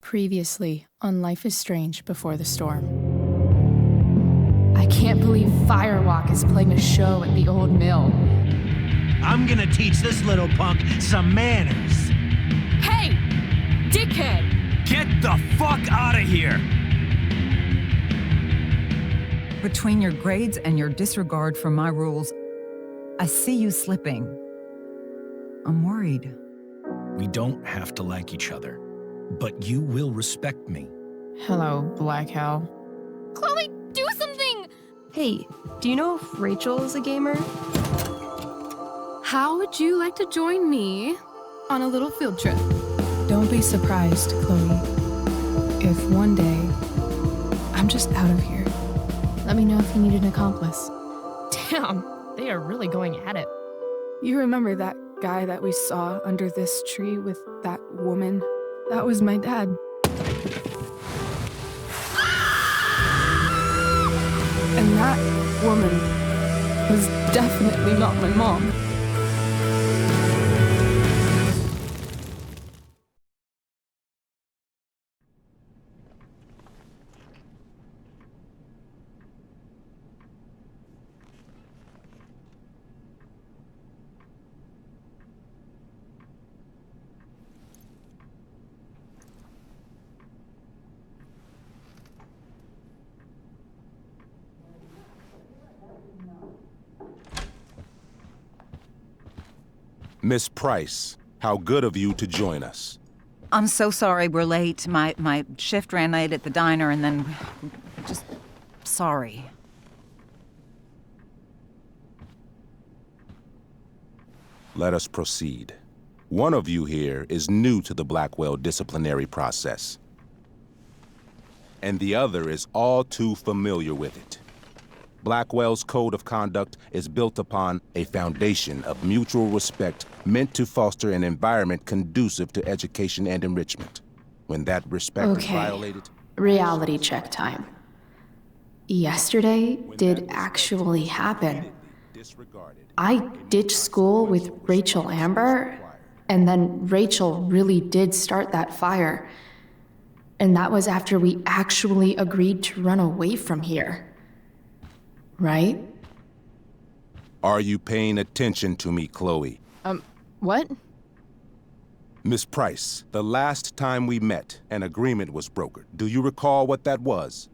Previously on Life is Strange Before the Storm. I can't believe Firewalk is playing a show at the old mill. I'm gonna teach this little punk some manners. Hey! Dickhead! Get the fuck out of here! Between your grades and your disregard for my rules, I see you slipping. I'm worried. We don't have to like each other, but you will respect me. Hello, Black Hell. Chloe, do something! Hey, do you know if Rachel is a gamer? How would you like to join me on a little field trip? Don't be surprised, Chloe, if one day I'm just out of here. Let me know if you need an accomplice. Damn, they are really going at it. You remember that guy that we saw under this tree with that woman? That was my dad. And that woman was definitely not my mom. Miss Price, how good of you to join us. I'm so sorry we're late. My shift ran late at the diner and then... just... sorry. Let us proceed. One of you here is new to the Blackwell disciplinary process, and the other is all too familiar with it. Blackwell's code of conduct is built upon a foundation of mutual respect meant to foster an environment conducive to education and enrichment. When that respect is violated... Reality check time. Yesterday did actually happen. I ditched school with Rachel Amber, and then Rachel really did start that fire. And that was after we actually agreed to run away from here. Right? Are you paying attention to me, Chloe? What? Miss Price, the last time we met, an agreement was brokered. Do you recall what that was?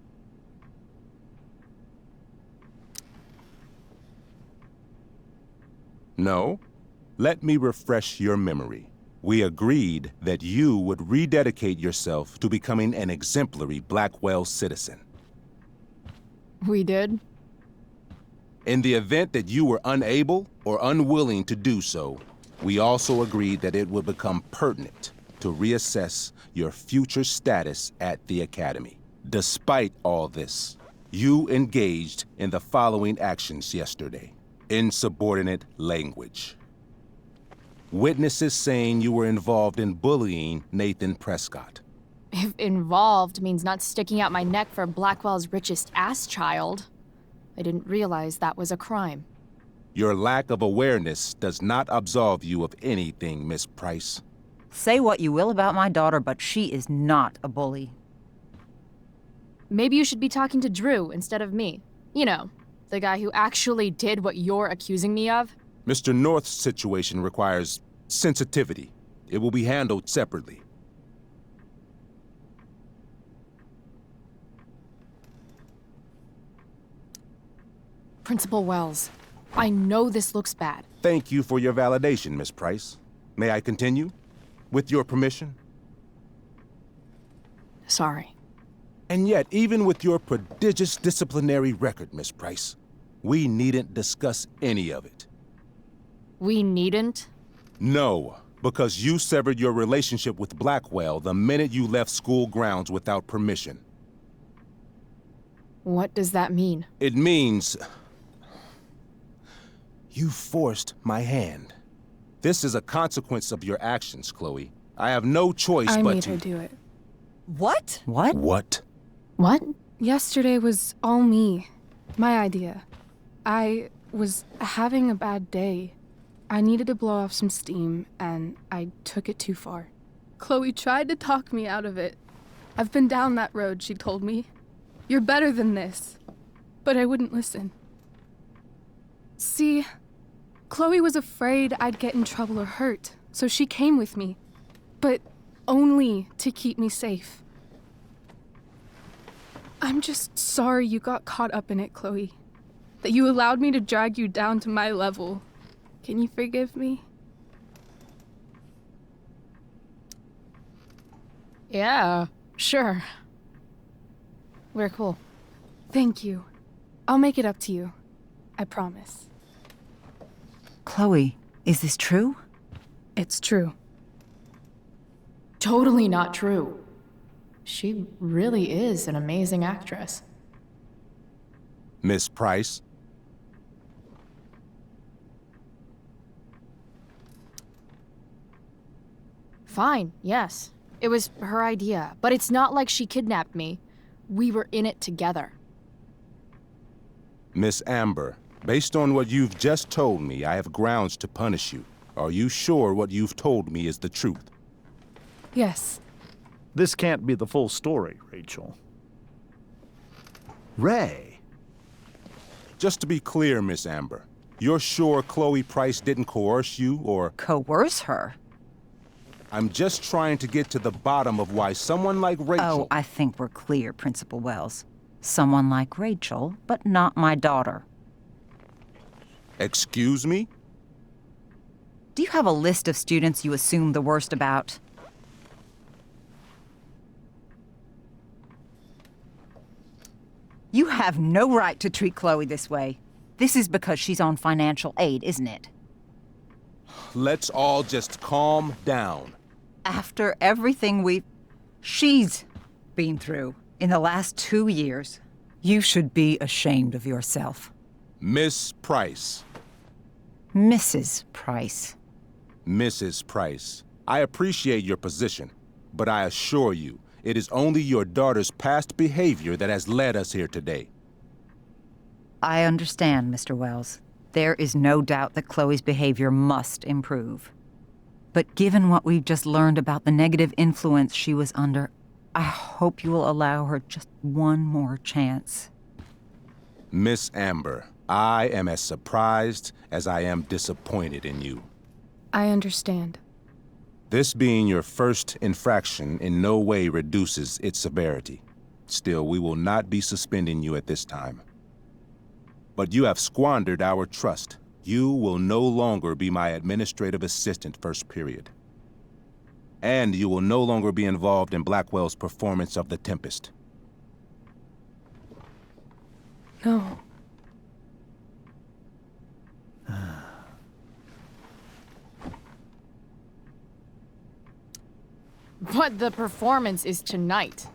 No? Let me refresh your memory. We agreed that you would rededicate yourself to becoming an exemplary Blackwell citizen. We did? In the event that you were unable or unwilling to do so, we also agreed that it would become pertinent to reassess your future status at the Academy. Despite all this, you engaged in the following actions yesterday. Insubordinate language. Witnesses saying you were involved in bullying Nathan Prescott. If involved means not sticking out my neck for Blackwell's richest ass child, I didn't realize that was a crime. Your lack of awareness does not absolve you of anything, Miss Price. Say what you will about my daughter, but she is not a bully. Maybe you should be talking to Drew instead of me. You know, the guy who actually did what you're accusing me of. Mr. North's situation requires sensitivity. It will be handled separately. Principal Wells, I know this looks bad. Thank you for your validation, Miss Price. May I continue? With your permission? Sorry. And yet, even with your prodigious disciplinary record, Miss Price, we needn't discuss any of it. We needn't? No, because you severed your relationship with Blackwell the minute you left school grounds without permission. What does that mean? It means... you forced my hand. This is a consequence of your actions, Chloe. I have no choice I but made to... her do it. What? What? What? What? Yesterday was all me. My idea. I was having a bad day. I needed to blow off some steam, and I took it too far. Chloe tried to talk me out of it, I've been down that road, she told me. You're better than this. But I wouldn't listen. See, Chloe was afraid I'd get in trouble or hurt, so she came with me. But only to keep me safe. I'm just sorry you got caught up in it, Chloe. That you allowed me to drag you down to my level. Can you forgive me? Yeah, sure. We're cool. Thank you. I'll make it up to you. I promise. Chloe, is this true? It's true. Totally not true. She really is an amazing actress. Miss Price? Fine, yes. It was her idea, but it's not like she kidnapped me. We were in it together. Miss Amber, based on what you've just told me, I have grounds to punish you. Are you sure what you've told me is the truth? Yes. This can't be the full story, Rachel. Ray. Just to be clear, Miss Amber, you're sure Chloe Price didn't coerce you, or... Coerce her? I'm just trying to get to the bottom of why someone like Rachel... Oh, I think we're clear, Principal Wells. Someone like Rachel, but not my daughter. Excuse me? Do you have a list of students you assume the worst about? You have no right to treat Chloe this way. This is because she's on financial aid, isn't it? Let's all just calm down. After everything she's been through in the last 2 years, you should be ashamed of yourself. Miss Price. Mrs. Price. Mrs. Price, I appreciate your position, but I assure you, it is only your daughter's past behavior that has led us here today. I understand, Mr. Wells. There is no doubt that Chloe's behavior must improve. But given what we've just learned about the negative influence she was under, I hope you will allow her just one more chance. Miss Amber, I am as surprised as I am disappointed in you. I understand. This being your first infraction in no way reduces its severity. Still, we will not be suspending you at this time. But you have squandered our trust. You will no longer be my administrative assistant first period. And you will no longer be involved in Blackwell's performance of The Tempest. No. But the performance is tonight.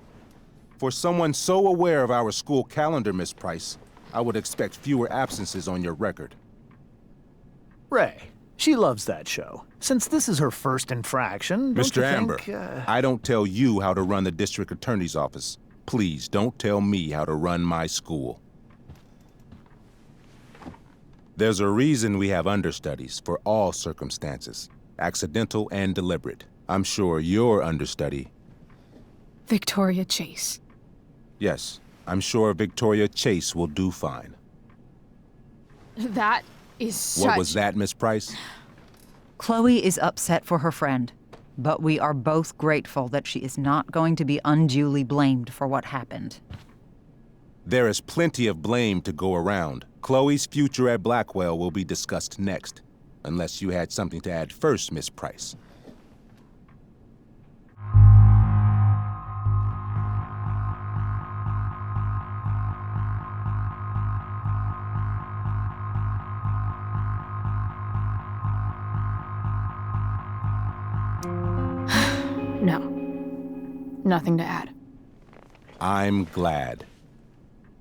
For someone so aware of our school calendar, Miss Price, I would expect fewer absences on your record. Ray. She loves that show. Since this is her first infraction, don't Mr. you Amber, think, I don't tell you how to run the district attorney's office. Please don't tell me how to run my school. There's a reason we have understudies for all circumstances, accidental and deliberate. I'm sure your understudy... Victoria Chase. Yes, I'm sure Victoria Chase will do fine. That is such... What was that, Miss Price? Chloe is upset for her friend, but we are both grateful that she is not going to be unduly blamed for what happened. There is plenty of blame to go around. Chloe's future at Blackwell will be discussed next, unless you had something to add first, Miss Price. No. Nothing to add. I'm glad.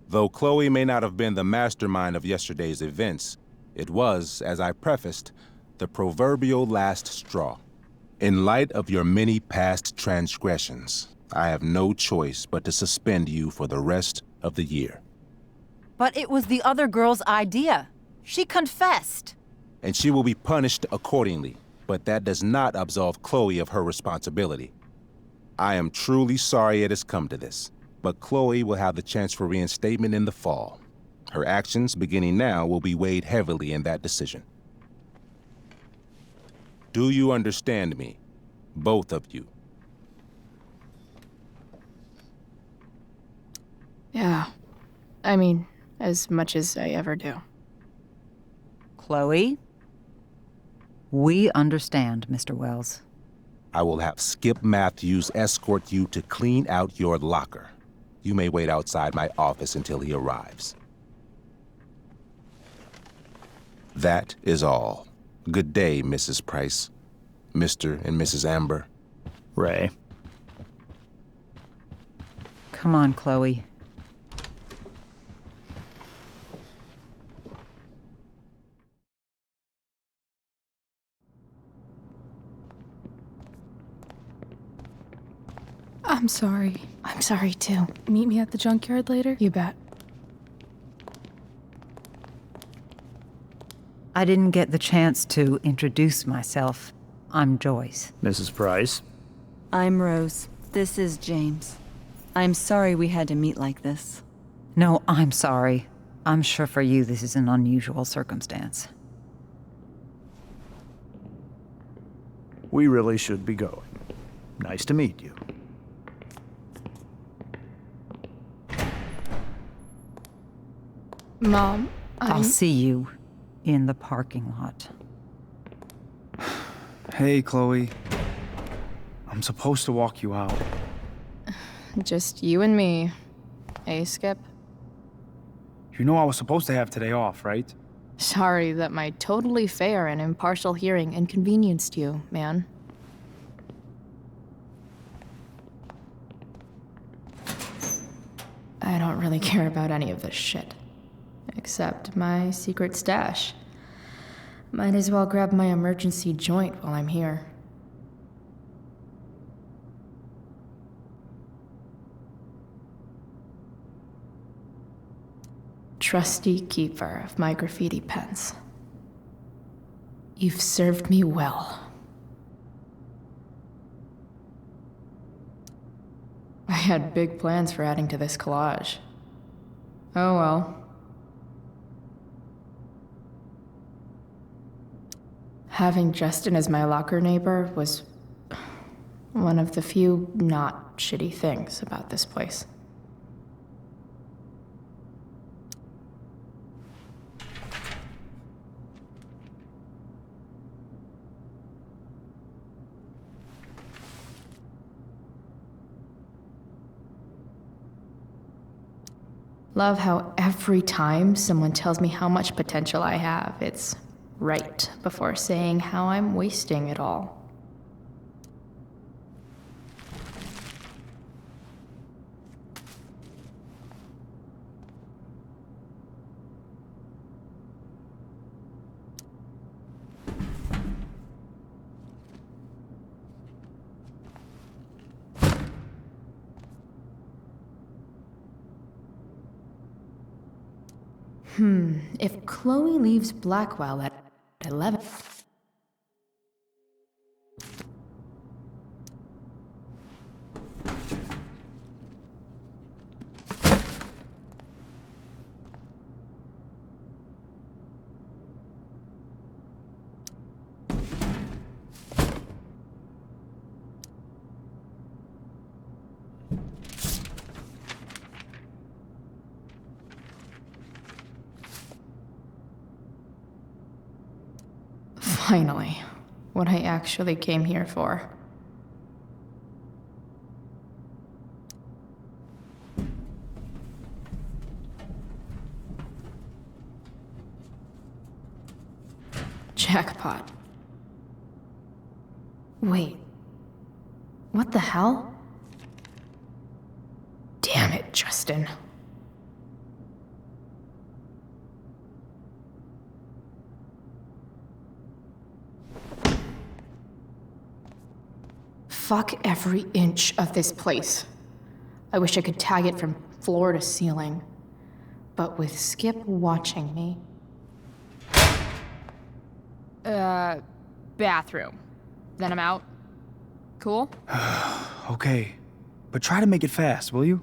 Though Chloe may not have been the mastermind of yesterday's events, it was, as I prefaced, the proverbial last straw. In light of your many past transgressions, I have no choice but to suspend you for the rest of the year. But it was the other girl's idea. She confessed. And she will be punished accordingly, but that does not absolve Chloe of her responsibility. I am truly sorry it has come to this, but Chloe will have the chance for reinstatement in the fall. Her actions, beginning now, will be weighed heavily in that decision. Do you understand me? Both of you. Yeah. I mean, as much as I ever do. Chloe? We understand, Mr. Wells. I will have Skip Matthews escort you to clean out your locker. You may wait outside my office until he arrives. That is all. Good day, Mrs. Price. Mr. and Mrs. Amber. Ray. Come on, Chloe. I'm sorry. I'm sorry too. Meet me at the junkyard later? You bet. I didn't get the chance to introduce myself. I'm Joyce. Mrs. Price. I'm Rose. This is James. I'm sorry we had to meet like this. No, I'm sorry. I'm sure for you this is an unusual circumstance. We really should be going. Nice to meet you. Mom, I'll see you in the parking lot. Hey, Chloe. I'm supposed to walk you out. Just you and me. Hey, Skip? You know I was supposed to have today off, right? Sorry that my totally fair and impartial hearing inconvenienced you, man. I don't really care about any of this shit. Except my secret stash. Might as well grab my emergency joint while I'm here. Trusty keeper of my graffiti pens. You've served me well. I had big plans for adding to this collage. Oh well. Having Justin as my locker neighbor was one of the few not shitty things about this place. Love how every time someone tells me how much potential I have, it's right before saying how I'm wasting it all. If Chloe leaves Blackwell at 11... Finally, what I actually came here for. Jackpot. Wait. What the hell? Damn it, Justin. Fuck every inch of this place. I wish I could tag it from floor to ceiling. But with Skip watching me... Bathroom. Then I'm out. Cool? Okay. But try to make it fast, will you?